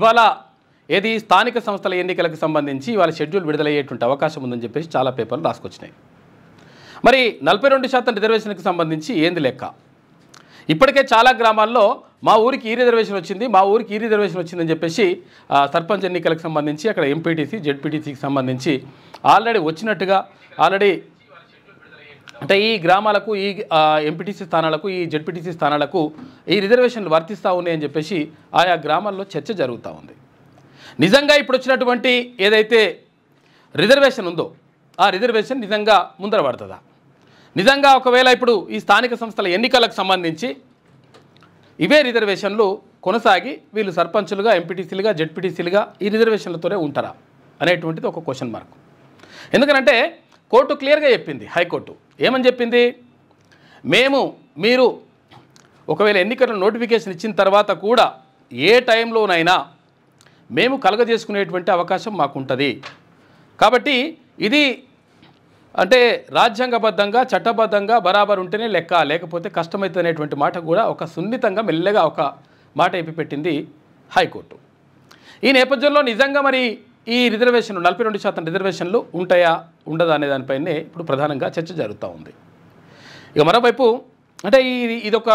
ఇవాళ ఏది స్థానిక సంస్థల ఎన్నికలకు సంబంధించి ఇవాళ షెడ్యూల్ విడుదలయ్యేటువంటి అవకాశం ఉందని చెప్పేసి చాలా పేపర్లు రాసుకొచ్చినాయి. మరి 42% రిజర్వేషన్కి సంబంధించి ఏంది లెక్క? ఇప్పటికే చాలా గ్రామాల్లో మా ఊరికి ఈ రిజర్వేషన్ వచ్చింది, మా ఊరికి ఈ రిజర్వేషన్ వచ్చిందని చెప్పేసి సర్పంచ్ ఎన్నికలకు సంబంధించి అక్కడ ఎంపీటీసీ జెడ్పీటీసీకి సంబంధించి ఆల్రెడీ వచ్చినట్టుగా అంటే ఈ గ్రామాలకు ఈ ఎంపీటీసీ స్థానాలకు ఈ జెడ్పీటీసీ స్థానాలకు ఈ రిజర్వేషన్లు వర్తిస్తూ ఉన్నాయని చెప్పేసి ఆయా గ్రామాల్లో చర్చ జరుగుతూ ఉంది. నిజంగా ఇప్పుడు వచ్చినటువంటి ఏదైతే రిజర్వేషన్ ఉందో ఆ రిజర్వేషన్ నిజంగా ముందర పడుతుందా? నిజంగా ఒకవేళ ఇప్పుడు ఈ స్థానిక సంస్థల ఎన్నికలకు సంబంధించి ఇవే రిజర్వేషన్లు కొనసాగి వీళ్ళు సర్పంచులుగా ఎంపీటీసీలుగా జెడ్పీటీసీలుగా ఈ రిజర్వేషన్లతోనే ఉంటారా అనేటువంటిది ఒక క్వశ్చన్ మార్క్. ఎందుకంటే కోర్టు క్లియర్గా చెప్పింది, హైకోర్టు ఏమని చెప్పింది, మీరు ఒకవేళ ఎన్నికల నోటిఫికేషన్ ఇచ్చిన తర్వాత కూడా ఏ టైంలోనైనా మేము కలగజేసుకునేటువంటి అవకాశం మాకుంటుంది. కాబట్టి ఇది అంటే రాజ్యాంగబద్ధంగా చట్టబద్ధంగా బరాబర్ ఉంటేనే లెక్క, లేకపోతే కష్టమవుతుంది అనేటువంటి మాట కూడా ఒక సున్నితంగా మెల్లగా ఒక మాట పెట్టింది హైకోర్టు. ఈ నేపథ్యంలో నిజంగా మరి ఈ రిజర్వేషన్లు 42% రిజర్వేషన్లు ఉంటాయా ఉండదా అనే దానిపైనే ఇప్పుడు ప్రధానంగా చర్చ జరుగుతూ ఉంది. ఇక మరోవైపు అంటే ఇదొక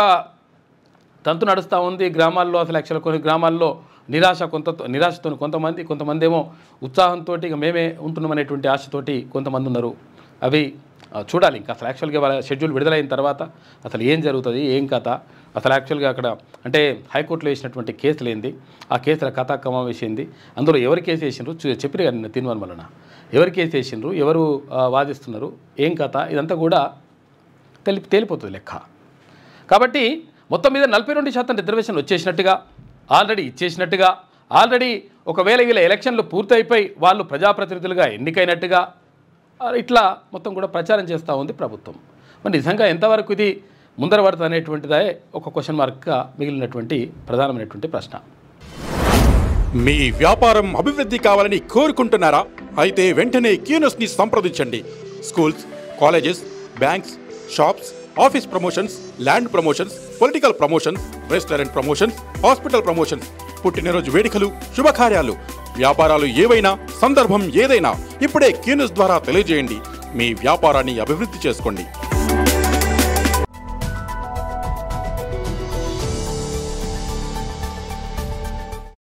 తంతు నడుస్తూ ఉంది గ్రామాల్లో. అసలు యాక్చువల్ కొన్ని గ్రామాల్లో నిరాశతో కొంతమంది ఏమో ఉత్సాహంతో ఇక మేమే ఉంటున్నామనేటువంటి ఆశతోటి కొంతమంది ఉన్నారు. అవి చూడాలి ఇంకా అసలు యాక్చువల్గా వాళ్ళ షెడ్యూల్ విడుదలైన తర్వాత అసలు ఏం జరుగుతుంది, ఏం కథ, అసలు యాక్చువల్గా అక్కడ అంటే హైకోర్టులో వేసినటువంటి కేసులు ఏంది, ఆ కేసుల కథాక్రమం వేసింది, అందులో ఎవరు కేసు వేసిండ్రు చెప్పిరు కానీ నిన్న తీర్మానం వలన ఎవరు కేసు వేసిండ్రు, ఎవరు వాదిస్తున్నారు, ఏం కథ, ఇదంతా కూడా తేలిపోతుంది లెక్క. కాబట్టి మొత్తం మీద 42% రిజర్వేషన్ వచ్చేసినట్టుగా ఆల్రెడీ ఇచ్చేసినట్టుగా ఆల్రెడీ ఒకవేళ వీళ్ళ ఎలక్షన్లు పూర్తయిపోయి వాళ్ళు ప్రజాప్రతినిధులుగా ఎన్నికైనట్టుగా ఇట్లా మొత్తం కూడా ప్రచారం చేస్తూ ఉంది ప్రభుత్వం. మరి నిజంగా ఎంతవరకు ఇది ముందర పడుతుంది అనేటువంటిదే ఒక క్వశ్చన్ మార్క్గా మిగిలినటువంటి ప్రధానమైనటువంటి ప్రశ్న. మీ వ్యాపారం అభివృద్ధి కావాలని కోరుకుంటున్నారా? అయితే వెంటనే క్యూనస్ని సంప్రదించండి. Schools, colleges, banks, shops, office promotions, land promotions, political promotions, restaurant promotions, hospital promotions, పుట్టినరోజు వేడుకలు, శుభకార్యాలు, వ్యాపారాలు ఏవైనా, సందర్భం ఏదైనా ఇప్పుడే క్యూనస్ ద్వారా తెలియజేయండి. మీ వ్యాపారాన్ని అభివృద్ధి చేసుకోండి.